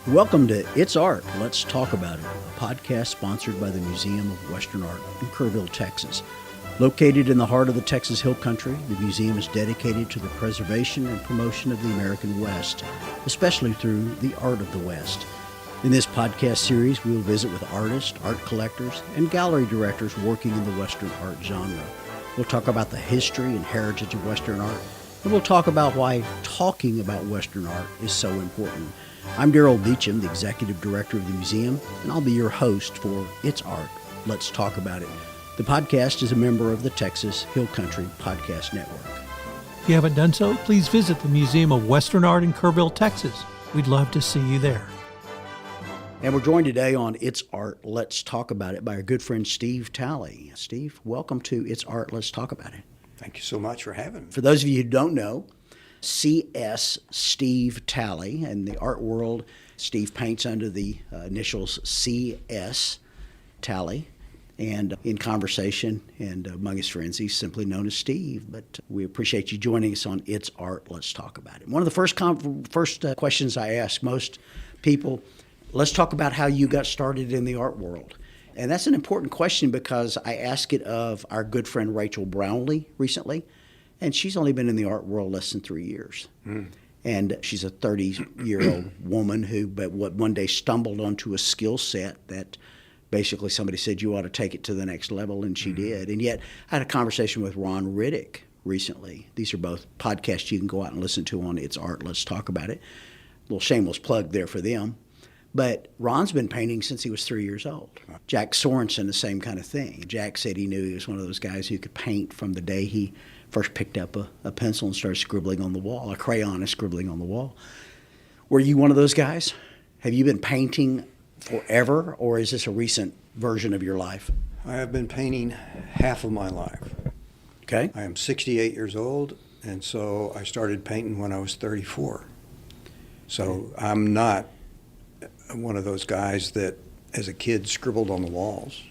Welcome to It's Art, Let's Talk About It, a podcast sponsored by the Museum of Western Art in Kerrville, Texas. Located in the heart of the Texas Hill Country, the museum is dedicated to the preservation and promotion of the American West, especially through the art of the West. In this podcast series, we will visit with artists, art collectors, and gallery directors working in the Western art genre. We'll talk about the history and heritage of Western art, and we'll talk about why talking about Western art is so important. I'm Darrell Beauchamp, the Executive Director of the museum, and I'll be your host for It's Art, Let's Talk About It. The podcast is a member of the Texas Hill Country Podcast Network. If you haven't done so, please visit the Museum of Western Art in Kerrville, Texas. We'd love to see you there. And we're joined today on It's Art, Let's Talk About It by our good friend Steve Talley. Steve, welcome to It's Art, Let's Talk About It. Thank you so much for having me. For those of you who don't know, CS Steve Talley. In the art world, Steve paints under the initials CS Talley. And in conversation and among his friends, he's simply known as Steve. But we appreciate you joining us on It's Art, Let's Talk About It. One of the first questions I ask most people, let's talk about how you got started in the art world. And that's an important question because I asked it of our good friend Rachel Brownlee recently. And she's only been in the art world less than 3 years. And she's a 30-year-old woman who one day stumbled onto a skill set that basically somebody said you ought to take it to the next level, and she did. And yet I had a conversation with Ron Riddick recently. These are both podcasts you can go out and listen to on It's Art, Let's Talk About It. A little shameless plug there for them. But Ron's been painting since he was 3 years old. Jack Sorensen, the same kind of thing. Jack said he knew he was one of those guys who could paint from the day he first picked up a pencil and started scribbling on the wall, a crayon and scribbling on the wall. Were you one of those guys? Have you been painting forever, or is this a recent version of your life? I have been painting half of my life. Okay. I am 68 years old, and so I started painting when I was 34. So I'm not one of those guys that, as a kid, scribbled on the walls.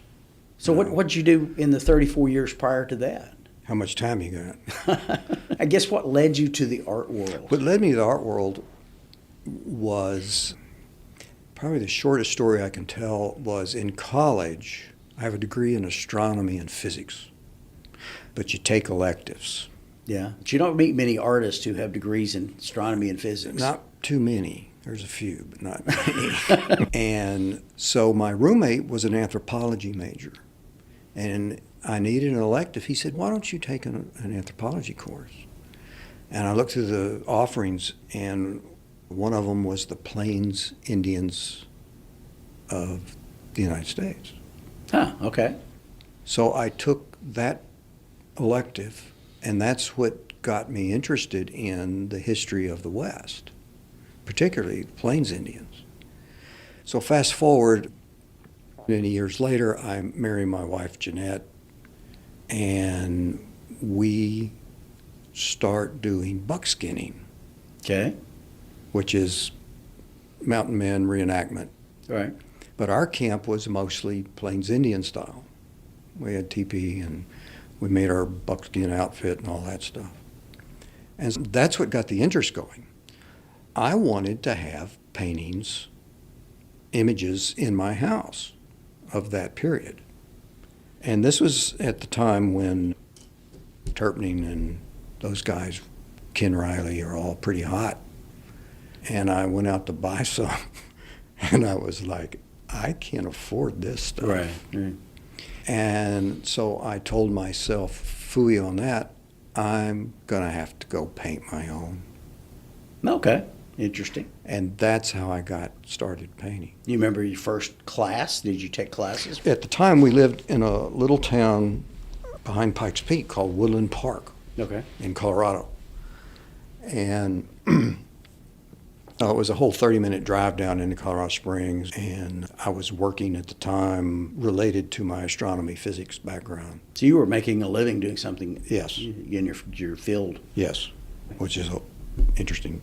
So what did you do in the 34 years prior to that? How much time you got? I guess what led you to the art world? What led me to the art world was probably the shortest story I can tell was in college. I have a degree in astronomy and physics, but you take electives. Yeah, but you don't meet many artists who have degrees in astronomy and physics. Not too many. There's a few, but not many. And so my roommate was an anthropology major, and I needed an elective. He said, why don't you take an anthropology course? And I looked through the offerings, and one of them was the Plains Indians of the United States. Huh, okay. So I took that elective, and that's what got me interested in the history of the West, particularly the Plains Indians. So fast forward, many years later, I marry my wife, Jeanette, and we start doing buckskinning. Okay. Which is mountain men reenactment. Right. But our camp was mostly Plains Indian style. We had teepee and we made our buckskin outfit and all that stuff. And that's what got the interest going. I wanted to have paintings, images in my house of that period. And this was at the time when Turpning and those guys, Ken Riley, are all pretty hot. And I went out to buy some, and I was like, I can't afford this stuff. Right. And so I told myself, phooey on that, I'm going to have to go paint my own. Okay. Interesting. And that's how I got started painting. You remember your first class? Did you take classes? At the time, we lived in a little town behind Pikes Peak called Woodland Park. Okay. In Colorado. And it was a whole 30-minute drive down into Colorado Springs, and I was working at the time related to my astronomy physics background. So you were making a living doing something Yes. in your field. Yes, which is an interesting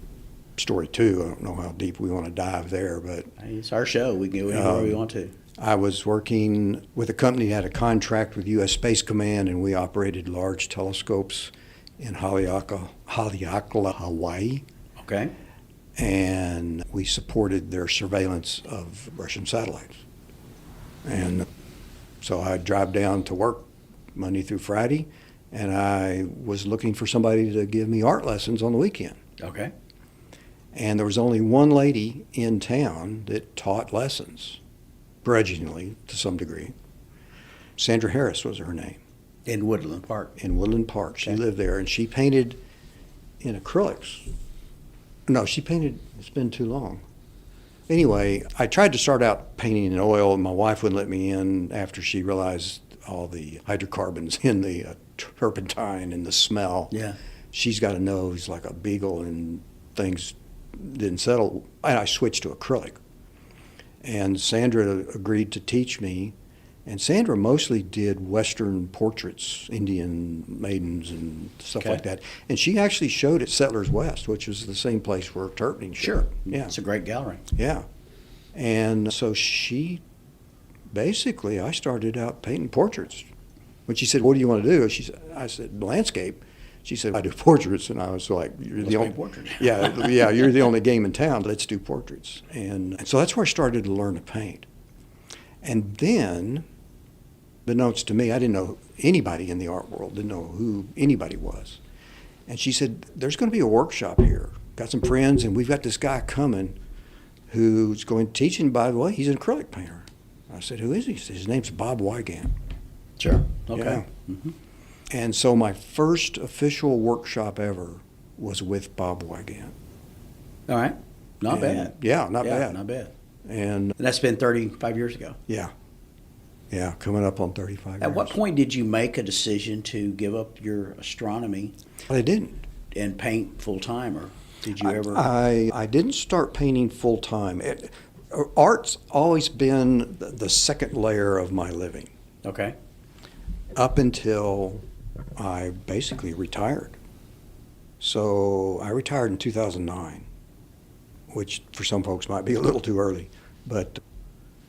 story, too. I don't know how deep we want to dive there, but It's our show. We can go anywhere we want to. I was working with a company that had a contract with U.S. Space Command, and we operated large telescopes in Haleakala, Hawaii. Okay. And we supported their surveillance of Russian satellites. And so I'd drive down to work Monday through Friday, and I was looking for somebody to give me art lessons on the weekend. Okay. And there was only one lady in town that taught lessons, grudgingly to some degree. Sandra Harris was her name. In Woodland Park. In Woodland Park. She Okay. lived there, and she painted in acrylics. No, she painted, it's been too long. Anyway, I tried to start out painting in oil, and my wife wouldn't let me in after she realized all the hydrocarbons in the turpentine and the smell. Yeah. She's got a nose like a beagle, and things didn't settle. And I switched to acrylic. And Sandra agreed to teach me. And Sandra mostly did Western portraits, Indian maidens and stuff Okay. like that. And she actually showed at Settlers West, which was the same place where Turpentine showed. Sure. Yeah. It's a great gallery. Yeah. And so she, basically, I started out painting portraits. When she said, "What do you want to do?" I said, "Landscape." She said, "I do portraits." And I was like, "You're Let's the only paint portraits. yeah, you're the only game in town. Let's do portraits." And so that's where I started to learn to paint. And then, unbeknownst to me, I didn't know anybody in the art world, didn't know who anybody was. And she said, "There's going to be a workshop here. Got some friends, and we've got this guy coming who's going to teach. And by the way, he's an acrylic painter." I said, "Who is he?" She said, "His name's Bob Wygant." Sure. Okay. Yeah. Mhm. And so my first official workshop ever was with Bob Wygant. All right. Not And- bad. Yeah, not Yeah, bad. not bad. And And that's been 35 years ago. yeah, coming up on 35 years. At what point did you make a decision to give up your astronomy I didn't. and paint full time, or did you ever? I didn't start painting full time. Art's always been the second layer of my living Okay. up until I basically retired. So I retired in 2009, which for some folks might be a little too early, but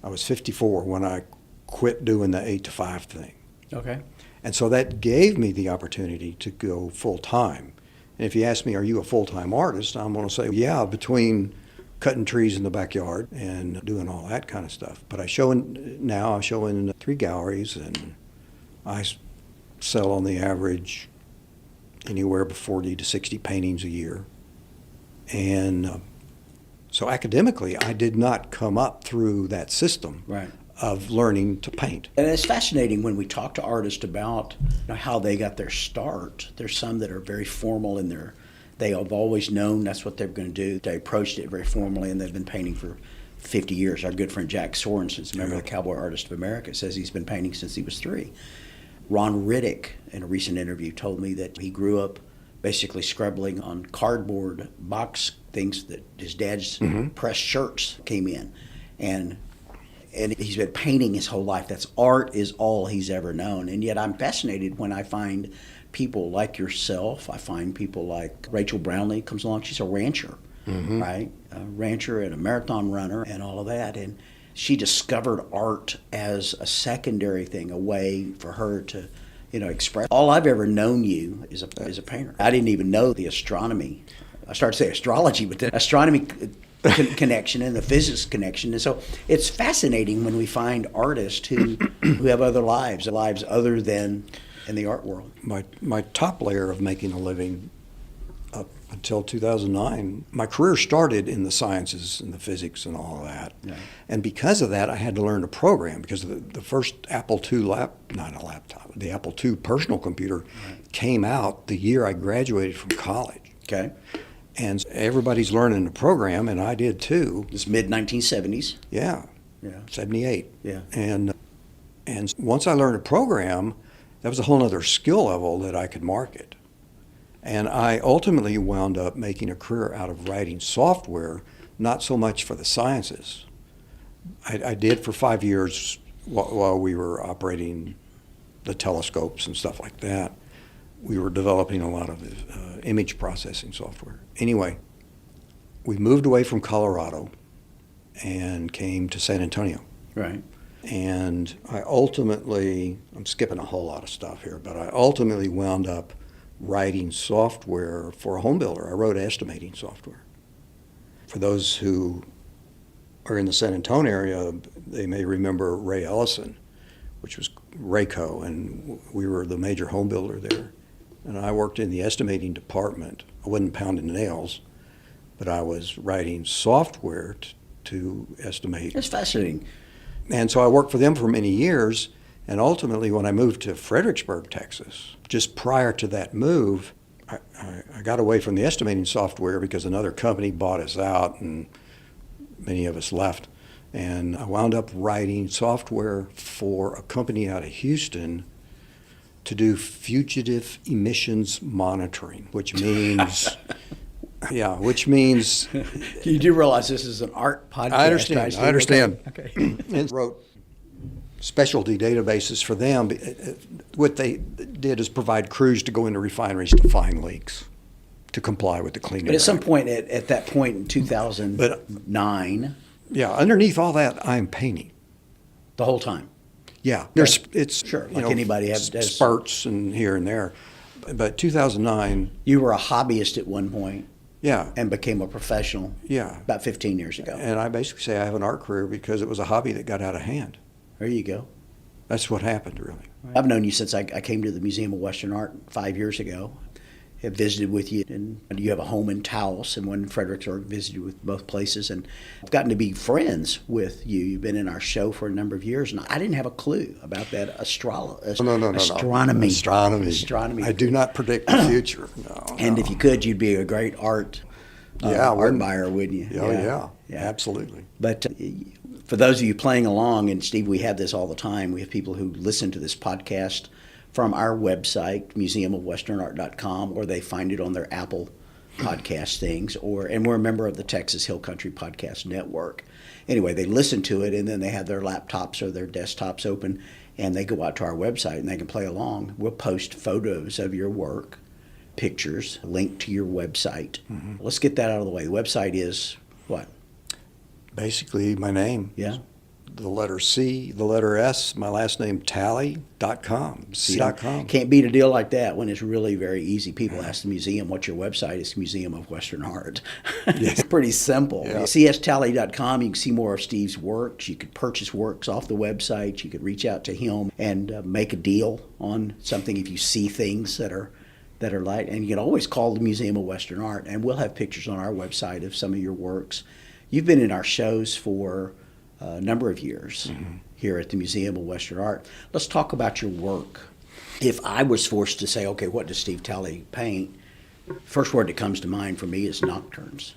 I was 54 when I quit doing the 8 to 5 thing. Okay. And so that gave me the opportunity to go full time. And if you ask me, are you a full time artist? I'm going to say, yeah, between cutting trees in the backyard and doing all that kind of stuff. But I show in 3 galleries, and I sell on the average anywhere from 40 to 60 paintings a year. And so academically, I did not come up through that system Right. of learning to paint. And it's fascinating when we talk to artists about how they got their start. There's some that are very formal in their, they have always known that's what they're going to do. They approached it very formally, and they've been painting for 50 years. Our good friend Jack Sorensen's, member of the Cowboy Artist of America, says he's been painting since he was 3. Ron Riddick, in a recent interview, told me that he grew up basically scribbling on cardboard box things that his dad's pressed shirts came in. And he's been painting his whole life. That's art is all he's ever known. And yet I'm fascinated when I find people like yourself. I find people like Rachel Brownlee comes along. She's a rancher, right? A rancher and a marathon runner and all of that. And she discovered art as a secondary thing, a way for her to, express. All I've ever known you is a painter. I didn't even know the astronomy. I started to say astrology, but the astronomy connection and the physics connection. And so it's fascinating when we find artists who have other lives other than in the art world. My top layer of making a living up until 2009, my career started in the sciences and the physics and all of that. Yeah. And because of that, I had to learn to program, because the first Apple II the Apple II personal computer came out the year I graduated from college. Okay. And everybody's learning to program, and I did too. It's mid-1970s. Yeah. Yeah. 78. Yeah. And once I learned to program, that was a whole other skill level that I could market. And I ultimately wound up making a career out of writing software, not so much for the sciences. I did for 5 years while we were operating the telescopes and stuff like that. We were developing a lot of image processing software. Anyway, we moved away from Colorado and came to San Antonio. Right. And I'm skipping a whole lot of stuff here, but I ultimately wound up writing software for a home builder. I wrote estimating software. For those who are in the San Antonio area, they may remember Ray Ellison, which was Rayco, and we were the major home builder there. And I worked in the estimating department. I wasn't pounding nails, but I was writing software to estimate. That's fascinating. And so I worked for them for many years, and ultimately when I moved to Fredericksburg, Texas, just prior to that move, I got away from the estimating software because another company bought us out and many of us left. And I wound up writing software for a company out of Houston to do fugitive emissions monitoring, which means, You do realize this is an art podcast. I understand. Okay. And wrote specialty databases for them. What they did is provide crews to go into refineries to find leaks to comply with the Clean Air But at some Act. point, at that point in 2009, Yeah, underneath all that, I'm painting. the whole time. Yeah, it's Sure, you like know, anybody does. spurts and here and there. But 2009, You were a hobbyist at one point yeah, and became a professional yeah. about 15 years ago. And I basically say I have an art career because it was a hobby that got out of hand. There you go. That's what happened, really. I've known you since I came to the Museum of Western Art 5 years ago. Have visited with you, and you have a home in Taos and one in Fredericksburg. Visited with both places, and I've gotten to be friends with you. You've been in our show for a number of years, and I didn't have a clue about that No. astronomy. Astronomy. I do not predict the future. No. And no. if you could, you'd be a great art buyer, wouldn't you? Oh, yeah, absolutely. But for those of you playing along, and Steve, we have this all the time. We have people who listen to this podcast from our website, museumofwesternart.com, or they find it on their Apple podcast things, and we're a member of the Texas Hill Country Podcast Network. Anyway, they listen to it, and then they have their laptops or their desktops open, and they go out to our website, and they can play along. We'll post photos of your work, pictures, link to your website. Mm-hmm. Let's get that out of the way. The website is what? Basically, my name. Yeah. The letter C, the letter S, my last name, Talley.com. C.com. Can't beat a deal like that when it's really very easy. People ask the museum, what's your website? It's Museum of Western Art. It's pretty simple. Yeah. CSTalley.com, you can see more of Steve's works. You could purchase works off the website. You could reach out to him and make a deal on something if you see things that are light. And you can always call the Museum of Western Art, and we'll have pictures on our website of some of your works. You've been in our shows for a number of years here at the Museum of Western Art. Let's talk about your work. If I was forced to say, okay, what does Steve Talley paint? First word that comes to mind for me is Nocturnes.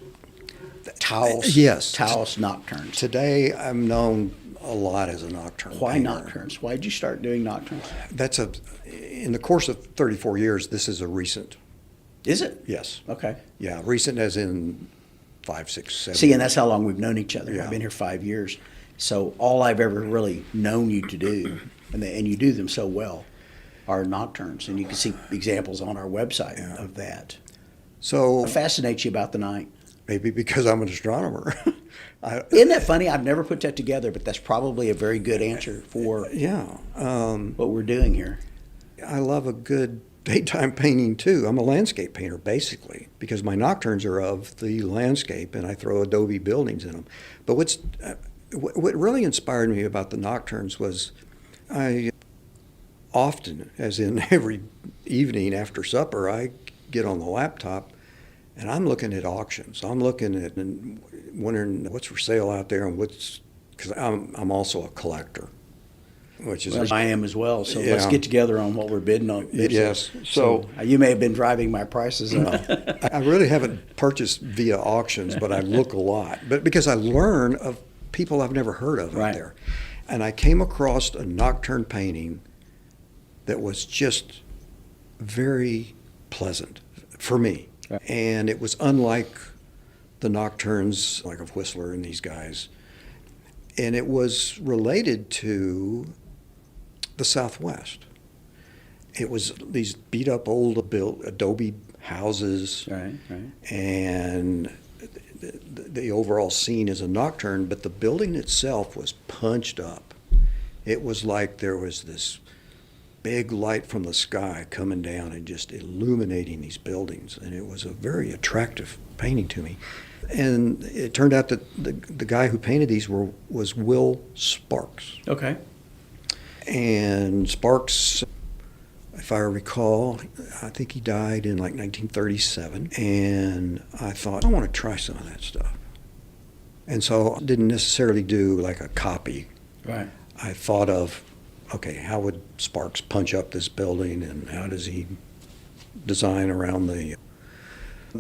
Taos. Yes. Taos Nocturnes. Today, I'm known a lot as a nocturne Why painter. Nocturnes? Why did you start doing Nocturnes? In the course of 34 years, this is a recent. Is it? Yes. Okay. Yeah, recent as in 5, 6, 7. See, and that's how long we've known each other. Yeah. I've been here 5 years. So all I've ever really known you to do, and you do them so well, are nocturnes. And you can see examples on our website of that. So What fascinates you about the night? maybe because I'm an astronomer. Isn't that funny? I've never put that together, but that's probably a very good answer for what we're doing here. I love a good daytime painting too. I'm a landscape painter basically because my nocturnes are of the landscape and I throw adobe buildings in them. But what really inspired me about the nocturnes was I often, as in every evening after supper, I get on the laptop and I'm looking at auctions. I'm looking at and wondering what's for sale out there and because I'm also a collector. Which is I am as well. So Yeah. let's get together on what we're bidding on. Yes. So you may have been driving my prices up. I really haven't purchased via auctions, but I look a lot. But because I learn of people I've never heard of out Right. there. And I came across a nocturne painting that was just very pleasant for me. Right. And it was unlike the nocturnes like of Whistler and these guys. And it was related to the Southwest. It was these beat up old built adobe houses. Right. And the overall scene is a nocturne, but the building itself was punched up. It was like there was this big light from the sky coming down and just illuminating these buildings, and it was a very attractive painting to me. And it turned out that the guy who painted these was Will Sparks. Okay. And Sparks, if I recall, I think he died in like 1937. And I thought, I want to try some of that stuff. And so I didn't necessarily do like a copy. Right. I thought of, okay, how would Sparks punch up this building, and how does he design around the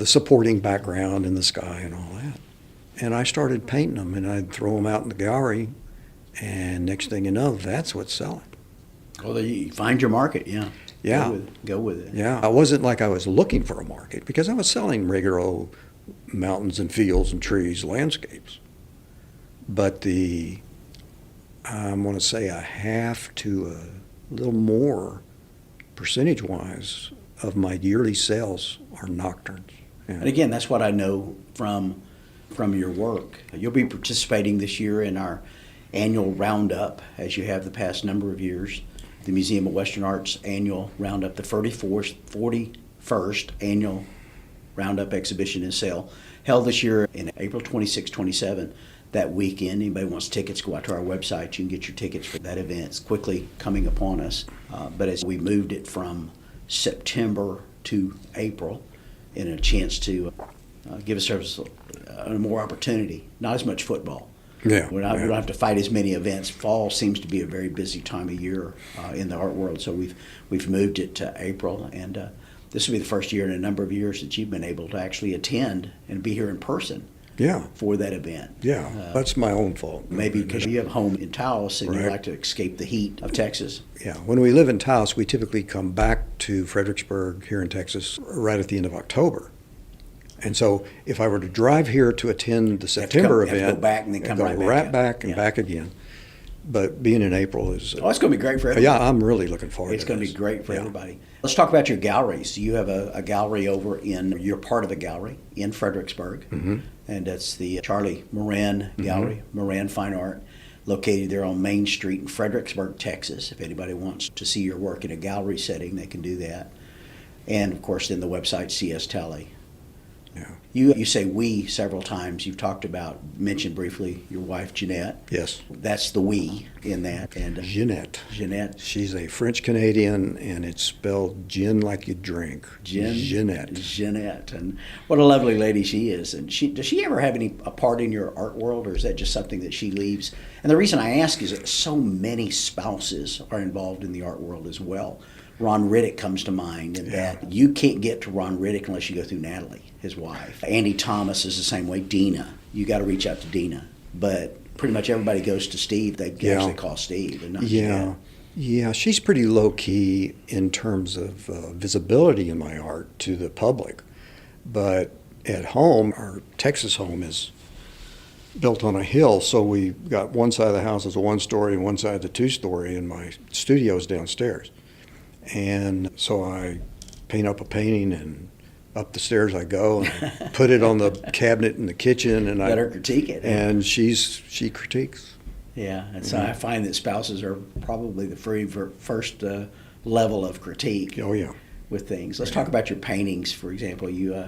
supporting background in the sky and all that. And I started painting them, and I'd throw them out in the gallery, and next thing you know, that's what's selling. Well, you find your market, yeah. Yeah. Go with it. Yeah, I wasn't like I was looking for a market, because I was selling regular old mountains and fields and trees, landscapes. But I want to say a half to a little more percentage-wise of my yearly sales are nocturnes. Yeah. And again, that's what I know from your work. You'll be participating this year in our annual roundup, as you have the past number of years. The Museum of Western Art's annual roundup, the 41st annual roundup exhibition and sale, held this year in April 26, 27. That weekend. Anybody wants tickets, go out to our website. You can get your tickets for that event. It's quickly coming upon us. But as we moved it from September to April, and a chance to give us more opportunity, not as much football. Yeah, We don't have to fight as many events. Fall seems to be a very busy time of year in the art world, so we've moved it to April, and this will be the first year in a number of years that you've been able to actually attend and be here in person. Yeah. For that event. Yeah, that's my own fault. Maybe because you have a home in Taos and Right. you like to escape the heat of Texas. Yeah, when we live in Taos, we typically come back to Fredericksburg here in Texas right at the end of October. And so if I were to drive here to attend the September you have to event, go back and then come go right back in. and Yeah. back again. But being in April is... Oh, it's going to be great for everybody. yeah, I'm really looking forward It's to going to this. be great for Yeah. everybody. Let's talk about your galleries. You have a gallery over you're part of a gallery in Fredericksburg, and that's the Charlie Moran Gallery, Moran Fine Art, located there on Main Street in Fredericksburg, Texas. If anybody wants to see your work in a gallery setting, they can do that. And, of course, then the website, CS Talley. Yeah. You say we several times. You've mentioned briefly your wife, Jeanette. Yes. That's the we in that. And Jeanette. Jeanette. She's a French-Canadian, and it's spelled gin like you drink. Jeanette. Jeanette. And what a lovely lady she is. And does she ever have a part in your art world, or is that just something that she leaves? And the reason I ask is that so many spouses are involved in the art world as well. Ron Riddick comes to mind, in that you can't get to Ron Riddick unless you go through Natalie, his wife. Andy Thomas is the same way. Dina, you got to reach out to Dina. But pretty much everybody goes to Steve. They actually call Steve, and not Jeanette. Yeah, she's pretty low-key in terms of visibility in my art to the public. But at home, our Texas home is built on a hill, so we got one side of the house is a one-story and one side is a two-story, and my studio is downstairs. And so I paint up a painting, and up the stairs I go, and put it on the cabinet in the kitchen, and Let her critique it. And she critiques. Yeah, and so I find that spouses are probably the first level of critique. Oh yeah. With things. Let's talk about your paintings. For example, you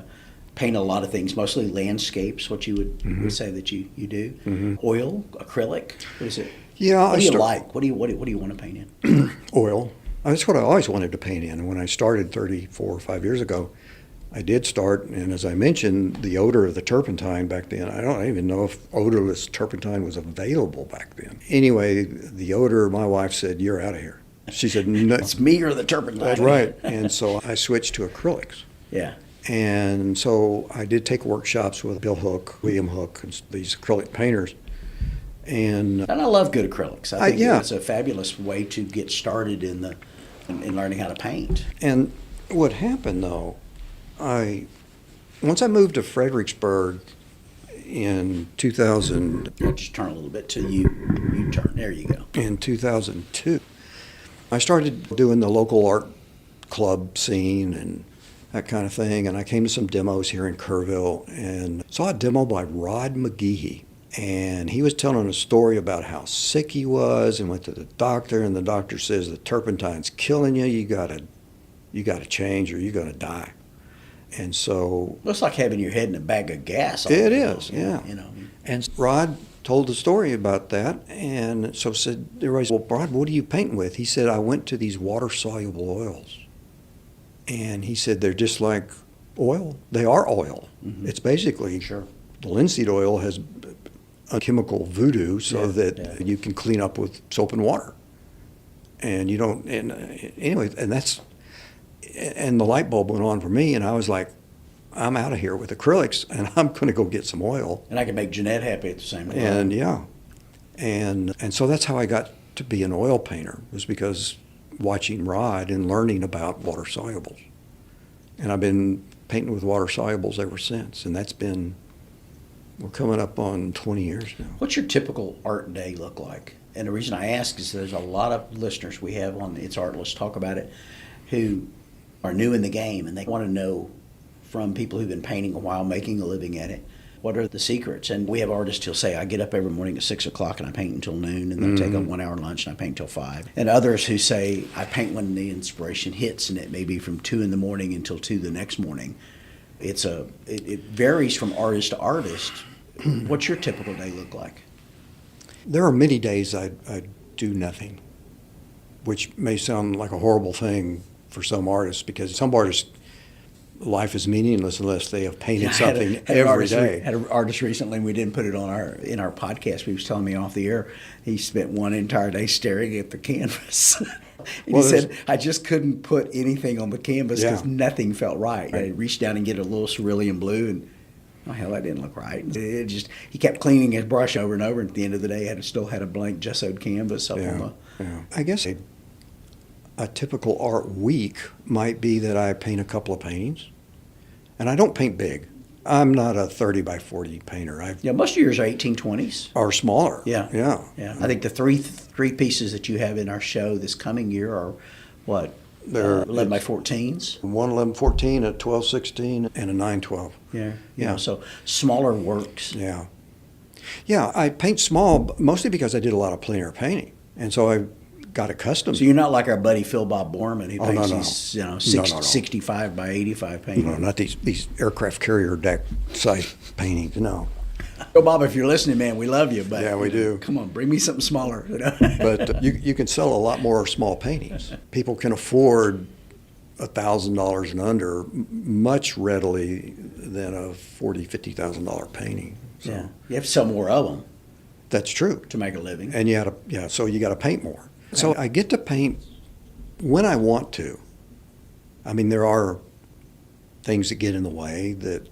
paint a lot of things, mostly landscapes. What you would say that you do? Oil, acrylic. What is it? Yeah. What do you like? What do you want to paint in? Oil. That's what I always wanted to paint in. And when I started 34 or 5 years ago, I did start, and as I mentioned, the odor of the turpentine back then, I don't even know if odorless turpentine was available back then. Anyway, the odor, my wife said, "You're out of here." She said, "No." It's me or the turpentine. That's right. And so I switched to acrylics. Yeah. And so I did take workshops with Bill Hook, William Hook, and these acrylic painters. And I love good acrylics. I think yeah. it's a fabulous way to get started in learning how to paint. And what happened, though, once I moved to Fredericksburg in 2000. Just turn a little bit till you turn. There you go. In 2002, I started doing the local art club scene and that kind of thing. And I came to some demos here in Kerrville and saw a demo by Rod McGehee. And he was telling a story about how sick he was and went to the doctor. And the doctor says the turpentine's killing you. You gotta change or you're gonna die. And so Looks like having your head in a bag of gas. it all is, day, yeah. You know. And Rod told the story about that, and so said, everybody said, well, Rod, what are you painting with? He said, I went to these water-soluble oils. And he said, they're just like oil. They are oil. Mhm. It's basically, Sure. the linseed oil has a chemical voodoo so Yeah, that yeah. you can clean up with soap and water. And you don't, and anyway, and the light bulb went on for me, and I was like, I'm out of here with acrylics, and I'm going to go get some oil. And I can make Jeanette happy at the same time. And yeah, and so that's how I got to be an oil painter, was because watching Rod and learning about water solubles. And I've been painting with water solubles ever since, and that's been, we're coming up on 20 years now. What's your typical art day look like? And the reason I ask is there's a lot of listeners we have on It's Art, Let's Talk About It, who are new in the game, and they want to know from people who've been painting a while, making a living at it, what are the secrets? And we have artists who'll say, I get up every morning at 6 o'clock and I paint until noon, and then take a 1 hour lunch and I paint until 5. And others who say, I paint when the inspiration hits, and it may be from 2 in the morning until 2 the next morning. It varies from artist to artist. What's your typical day look like? There are many days I do nothing, which may sound like a horrible thing for some artists, because some artists, life is meaningless unless they have painted something every day. Had an artist recently, and we didn't put it on in our podcast. He was telling me off the air he spent one entire day staring at the canvas. And Well, he said, I just couldn't put anything on the canvas because Yeah. nothing felt right. I reached down and get a little cerulean blue, and oh hell, that didn't look right. He kept cleaning his brush over and over, and at the end of the day, still had a blank gessoed canvas up on the. Yeah. I guess a typical art week might be that I paint a couple of paintings, and I don't paint big. I'm not a 30 by 40 painter. Yeah, most of yours are 1820s. Or smaller. Yeah. Yeah. I think the three pieces that you have in our show this coming year are what? They're 11 by 14s. One 1114, a 1216, and a 912. Yeah. Yeah. So smaller works. Yeah. Yeah, I paint small mostly because I did a lot of plein air painting, and so I got accustomed. So you're not like our buddy Phil Bob Borman who Oh, paints no. these, No. 65 by 85 paintings. No, not these aircraft carrier deck size paintings. No. Phil Bob, if you're listening, man, we love you. But Yeah, we do. Come on, bring me something smaller. But you can sell a lot more small paintings. People can afford $1,000 and under much readily than a $40,000-$50,000 painting. So Yeah. You have to sell more of them that's true. to make a living. And so you got to paint more. So I get to paint when I want to. I mean, there are things that get in the way. That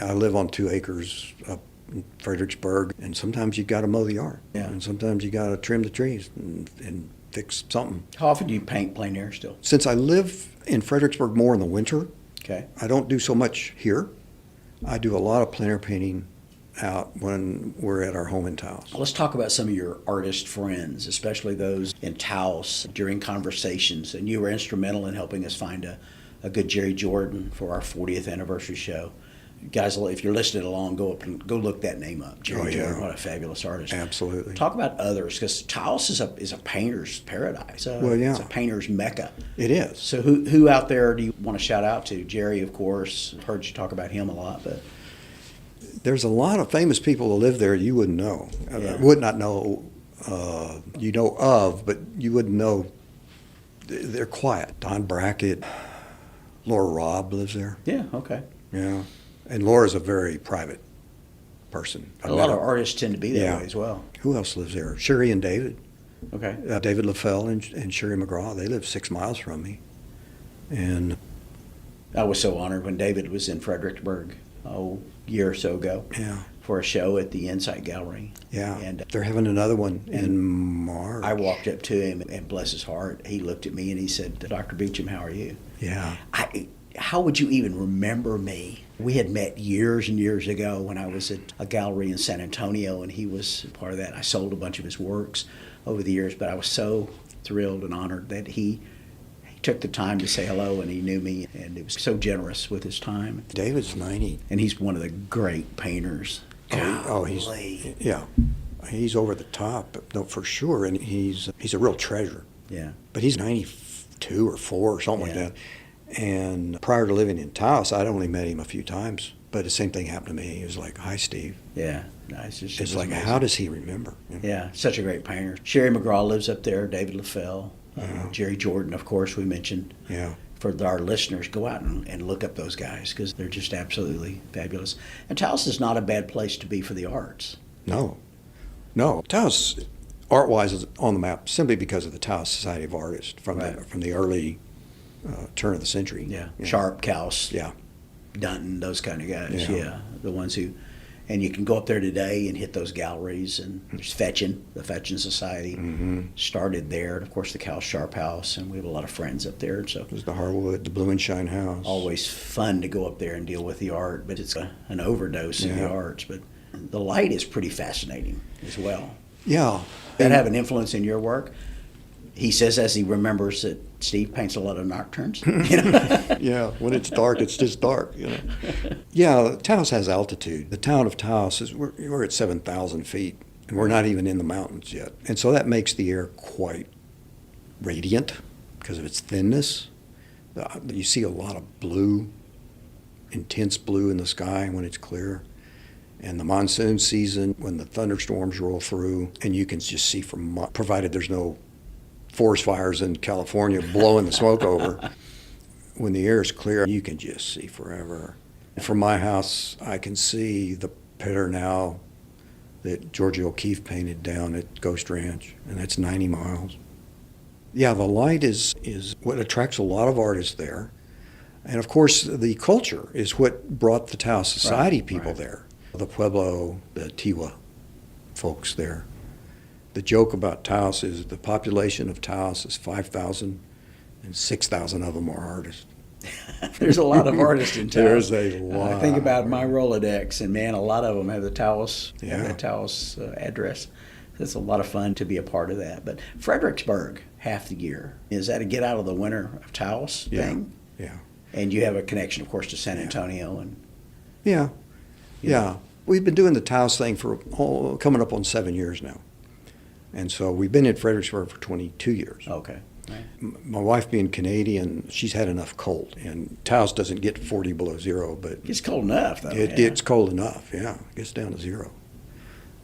I live on 2 acres up in Fredericksburg, and sometimes you got to mow the yard, Yeah. and sometimes you got to trim the trees and fix something. How often do you paint plein air still? Since I live in Fredericksburg more in the winter, Okay. I don't do so much here. I do a lot of plein air painting out when we're at our home in Taos. Let's talk about some of your artist friends, especially those in Taos during conversations. And you were instrumental in helping us find a good Jerry Jordan for our 40th anniversary show. Guys, if you're listening along, go look that name up. Jerry Jordan, what a fabulous artist. Absolutely. Talk about others, because Taos is a painter's paradise. Well, yeah. It's a painter's mecca. It is. So who out there do you want to shout out to? Jerry, of course. I've heard you talk about him a lot, but There's a lot of famous people that live there you wouldn't know. Yeah. Would not know, you know of, but you wouldn't know. They're quiet. Don Brackett, Laura Robb lives there. yeah, okay. Yeah. And Laura's a very private person. A lot of artists tend to be that Yeah. way as well. Who else lives there? Sherry and David. Okay. David LaFell and Sherry McGraw. They live 6 miles from me. And I was so honored when David was in Fredericksburg a year or so ago yeah, for a show at the Insight Gallery. yeah. And They're having another one in March. I walked up to him, and bless his heart, he looked at me and he said, Dr. Beauchamp, how are you? Yeah. How would you even remember me? We had met years and years ago when I was at a gallery in San Antonio, and he was part of that. I sold a bunch of his works over the years, but I was so thrilled and honored that he took the time to say hello, and he knew me, and he was so generous with his time. David's 90. And he's one of the great painters. Golly. He's over the top, no, for sure, and he's a real treasure. Yeah. But he's 92 or 4 or something like Yeah. that, And prior to living in Taos, I'd only met him a few times. But the same thing happened to me. He was like, "Hi, Steve." Yeah, nice. It's like, how does he remember? Yeah, such a great painter. Sherry McGraw lives up there, David LaFell, Jerry Jordan, of course, we mentioned. Yeah. For our listeners, go out and look up those guys because they're just absolutely fabulous. And Taos is not a bad place to be for the arts. No. Taos, art-wise, is on the map simply because of the Taos Society of Artists from the early turn of the century. Yeah, Sharp, Cowse, Yeah. Dunton, those kind of guys. Yeah. Yeah, the ones who, and you can go up there today and hit those galleries. And there's Fetchin, the Fetchin Society started there, and of course the Cowse Sharp House, and we have a lot of friends up there. So There's the Harwood, the Blue and Shine House. always fun to go up there and deal with the art, but it's an overdose in the Yeah. arts. But the light is pretty fascinating as well. Yeah. That have an influence in your work? He says as he remembers that Steve paints a lot of nocturnes. Yeah, when it's dark, it's just dark. Yeah, Taos has altitude. The town of Taos we're at 7,000 feet, and we're not even in the mountains yet. And so that makes the air quite radiant because of its thinness. You see a lot of blue, intense blue in the sky when it's clear. And the monsoon season, when the thunderstorms roll through, and you can just see provided there's no forest fires in California blowing the smoke over, when the air is clear, you can just see forever. From my house, I can see the pitter now that Georgia O'Keeffe painted down at Ghost Ranch, and that's 90 miles. Yeah, the light is what attracts a lot of artists there. And of course, the culture is what brought the Taos Society people there. The Pueblo, the Tiwa folks there. The joke about Taos is the population of Taos is 5,000, and 6,000 of them are artists. There's a lot of artists in Taos. There's a lot. I think about my Rolodex, and man, a lot of them have the Taos, Yeah. address. It's a lot of fun to be a part of that. But Fredericksburg, half the year, is that a get out of the winter of Taos thing? Yeah. And you have a connection, of course, to San Antonio. And Yeah. We've been doing the Taos thing for coming up on 7 years now. And so we've been in Fredericksburg for 22 years. Okay. Right. My wife being Canadian, she's had enough cold. And Taos doesn't get 40 below zero, but It's cold enough, though. it gets cold enough, yeah. It gets down to zero.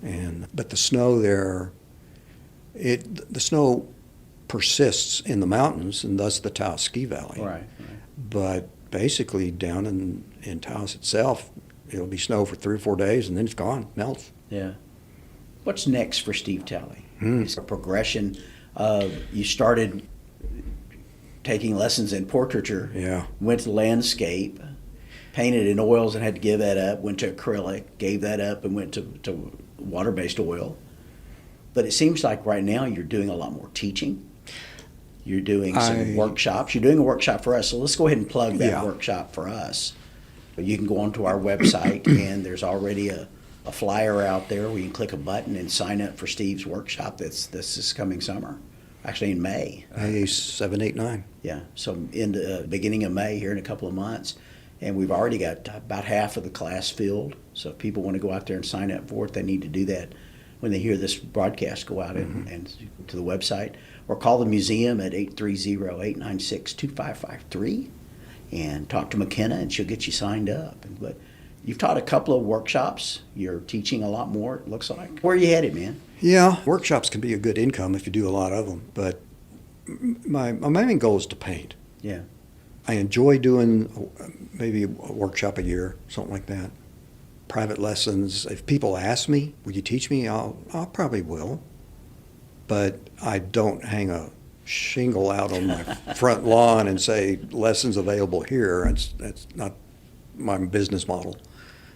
But the snow there, the snow persists in the mountains, and thus the Taos Ski Valley. Right. But basically down in Taos itself, it'll be snow for 3 or 4 days, and then it's gone, melts. Yeah. What's next for Steve Talley? It's a progression of, you started taking lessons in portraiture, Yeah. went to landscape, painted in oils and had to give that up, went to acrylic, gave that up, and went to water-based oil. But it seems like right now you're doing a lot more teaching. You're doing some workshops. You're doing a workshop for us, so let's go ahead and plug that workshop for us. But you can go onto our website, and there's already a flyer out there where you can click a button and sign up for Steve's workshop that's this coming summer, actually in May. May 7, 8, 9. Yeah, so in the beginning of May here in a couple of months. And we've already got about half of the class filled. So if people want to go out there and sign up for it, they need to do that when they hear this broadcast. Go out and to the website or call the museum at 830-896-2553 and talk to McKenna, and she'll get you signed up. But you've taught a couple of workshops. You're teaching a lot more, it looks like. Where are you headed, man? Yeah, workshops can be a good income if you do a lot of them, but my main goal is to paint. Yeah. I enjoy doing maybe a workshop a year, something like that. Private lessons. If people ask me, "Will you teach me?" I'll probably will. But I don't hang a shingle out on my front lawn and say lessons available here. That's not my business model.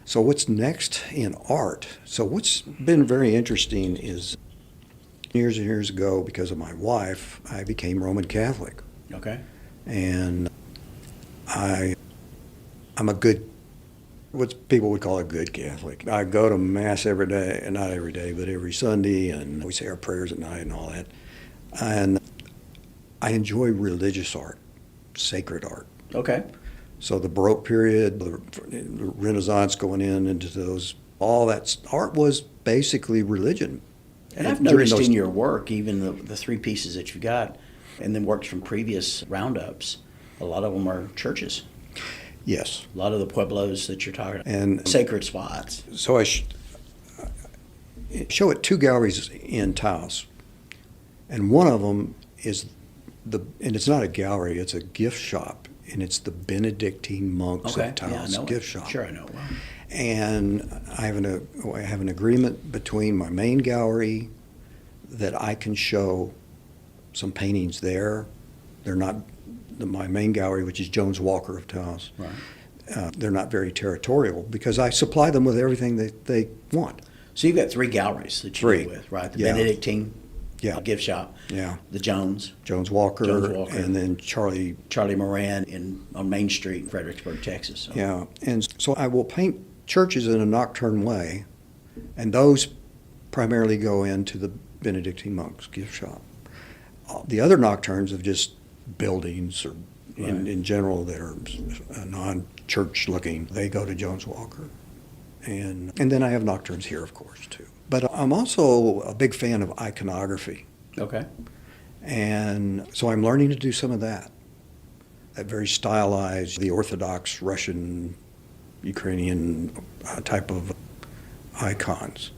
So what's next in art? So what's been very interesting is years and years ago, because of my wife, I became Roman Catholic. Okay. And I'm a good, what people would call a good Catholic. I go to Mass every day, and not every day, but every Sunday, and we say our prayers at night and all that. And I enjoy religious art, sacred art. Okay. So the Baroque period, the Renaissance going into those, all that art was basically religion. And I've noticed in your work, even the three pieces that you've got, and then works from previous roundups, A lot of them are churches. Yes. A lot of the pueblos that you're talking about, And sacred spots. so I show it 2 galleries in Taos, and one of them is and it's not a gallery, it's a gift shop, and it's the Benedictine monks of Taos gift shop. Sure, I know. Wow. And I have an agreement between my main gallery that I can show some paintings there. They're not my main gallery, which is Jones Walker of Taos. Right. They're not very territorial because I supply them with everything that they want. So you've got 3 galleries that you deal with, right? The Benedictine gift shop, the Jones Walker, and then Charlie Moran on Main Street in Fredericksburg, Texas. So. Yeah, and so I will paint churches in a Nocturne way, and those primarily go into the Benedictine monks gift shop. The other Nocturnes of just buildings or in general that are non-church looking, they go to Jones Walker. And then I have Nocturnes here, of course, too. But I'm also a big fan of iconography. Okay. And so I'm learning to do some of that very stylized, the Orthodox Russian, Ukrainian type of icons.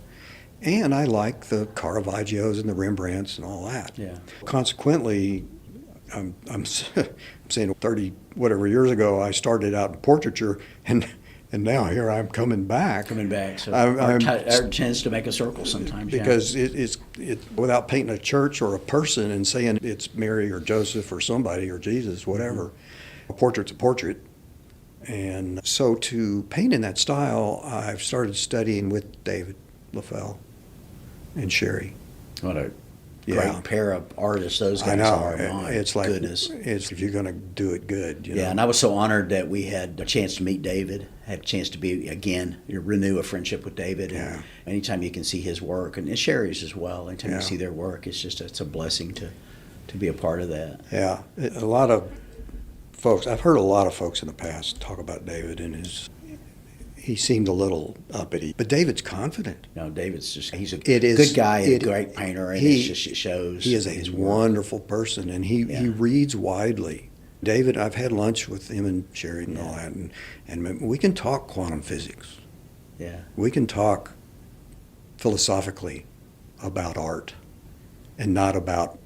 And I like the Caravaggios and the Rembrandts and all that. Yeah. Consequently, I'm saying 30 whatever years ago, I started out in portraiture, and now here I'm coming back. So our tends to make a circle sometimes. Because it's without painting a church or a person and saying it's Mary or Joseph or somebody or Jesus, whatever. Mm-hmm. A portrait's a portrait. And so to paint in that style, I've started studying with David LaFell and Sherry. What a great pair of artists those guys are. My it's like goodness. It's if you're going to do it good. You know? And I was so honored that we had a chance to meet David, had a chance to renew a friendship with David. And anytime you can see his work, and Sherry's as well, anytime you see their work, it's a blessing to be a part of that. Yeah, a lot of folks, I've heard a lot of folks in the past talk about David and he seemed a little uppity, but David's confident. No, David's he's a good guy, a great painter, and it shows. He is a wonderful person, and he reads widely. David, I've had lunch with him and Sherry and all that, and we can talk quantum physics. Yeah. We can talk philosophically about art and not about,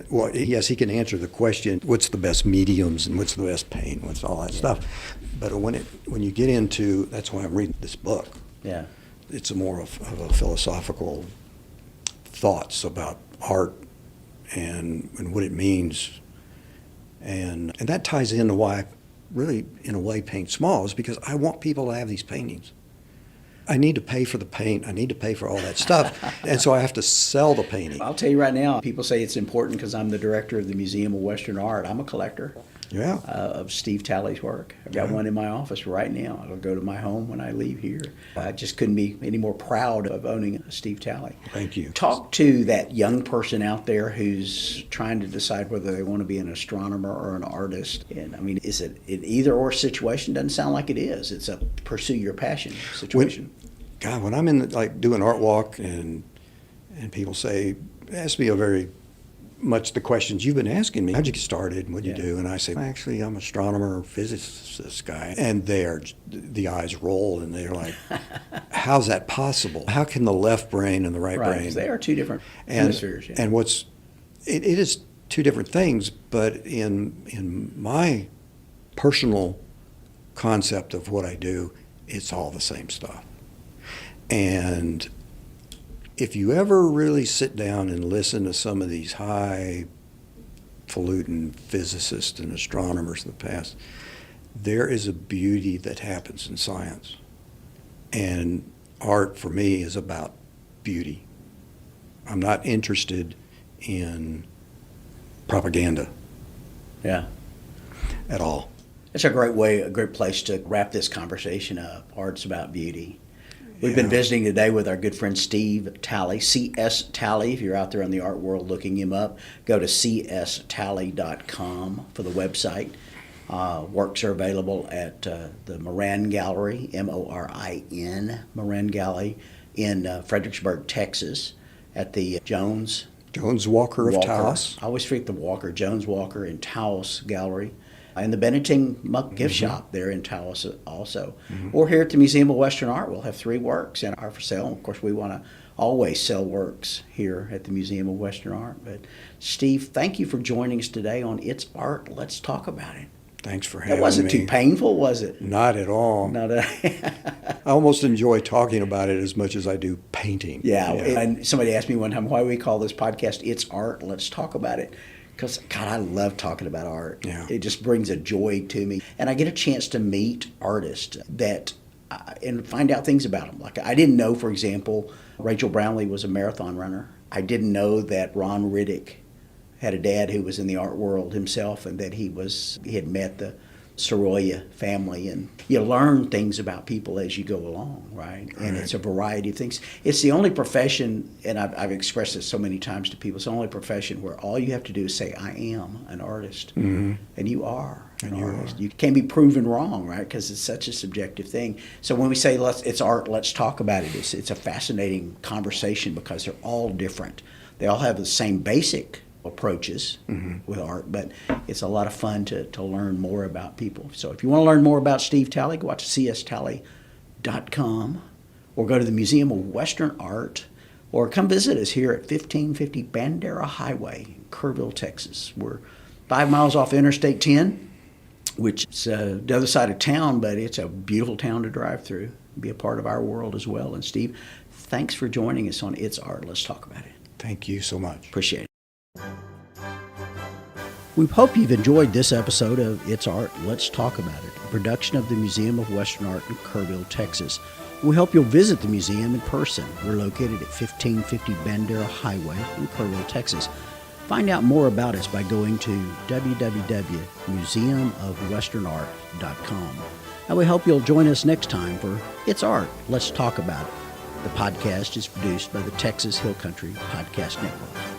well, yes, he can answer the question, what's the best mediums and what's the best paint, what's all that stuff. But when you get into, that's why I'm reading this book. Yeah. It's more of a philosophical thoughts about art and what it means. And that ties into why I really, in a way, paint small, is because I want people to have these paintings. I need to pay for the paint. I need to pay for all that stuff. And so I have to sell the painting. I'll tell you right now, people say it's important because I'm the director of the Museum of Western Art. I'm a collector of Steve Talley's work. I've got one in my office right now. It'll go to my home when I leave here. I just couldn't be any more proud of owning a Steve Talley. Thank you. Talk to that young person out there who's trying to decide whether they want to be an astronomer or an artist. And I mean, is it an either-or situation? Doesn't sound like it is. It's a pursue your passion situation. When I'm in doing art walk and people ask me a very much the questions you've been asking me. How'd you get started? What'd you do? And I say, actually, I'm an astronomer, physicist guy. And the eyes roll, and they're like, how's that possible? How can the left brain and the right brain? They are two different hemispheres. Yeah. And it is two different things, but in my personal concept of what I do, it's all the same stuff. And if you ever really sit down and listen to some of these highfalutin physicists and astronomers in the past, there is a beauty that happens in science. And art, for me, is about beauty. I'm not interested in propaganda. Yeah. At all. It's a great place to wrap this conversation up. Art's about beauty. We've been visiting today with our good friend Steve Talley, CS Talley. If you're out there in the art world looking him up, go to cstalley.com for the website. Works are available at the Moran Gallery, Morin, Moran Gallery, in Fredericksburg, Texas, at the Jones Walker of Taos. I always forget the Walker, Jones Walker in Taos Gallery. and the Benedictine Muck Gift Shop there in Talley also. Or here at the Museum of Western Art, we'll have 3 works and are for sale. Of course, we want to always sell works here at the Museum of Western Art. But Steve, thank you for joining us today on It's Art, Let's Talk About It. Thanks for having me. That wasn't too painful, was it? Not at all. Not I almost enjoy talking about it as much as I do painting. Yeah, and somebody asked me one time, why we call this podcast It's Art, Let's Talk About It. Because, God, I love talking about art. Yeah. It just brings a joy to me. And I get a chance to meet artists that and find out things about them. Like, I didn't know, for example, Rachel Brownlee was a marathon runner. I didn't know that Ron Riddick had a dad who was in the art world himself, and that he had met the Sorolla family. And you learn things about people as you go along, right? And it's a variety of things. It's the only profession, and I've expressed this so many times to people, it's the only profession where all you have to do is say, I am an artist. And you are an artist. You can't be proven wrong, right? Because it's such a subjective thing. So when we say it's art, let's talk about it, it's a fascinating conversation because they're all different. They all have the same basic approaches with art, but it's a lot of fun to learn more about people. So if you want to learn more about Steve Talley, go out to cstalley.com or go to the Museum of Western Art or come visit us here at 1550 Bandera Highway in Kerrville, Texas. We're 5 miles off Interstate 10, which is the other side of town, but it's a beautiful town to drive through, be a part of our world as well. And Steve, thanks for joining us on It's Art. Let's talk about it. Thank you so much. Appreciate it. We hope you've enjoyed this episode of It's Art, Let's Talk About It, a production of the Museum of Western Art in Kerrville, Texas. We hope you'll visit the museum in person. We're located at 1550 Bandera Highway in Kerrville, Texas. Find out more about us by going to www.museumofwesternart.com. And we hope you'll join us next time for It's Art, Let's Talk About It. The podcast is produced by the Texas Hill Country Podcast Network.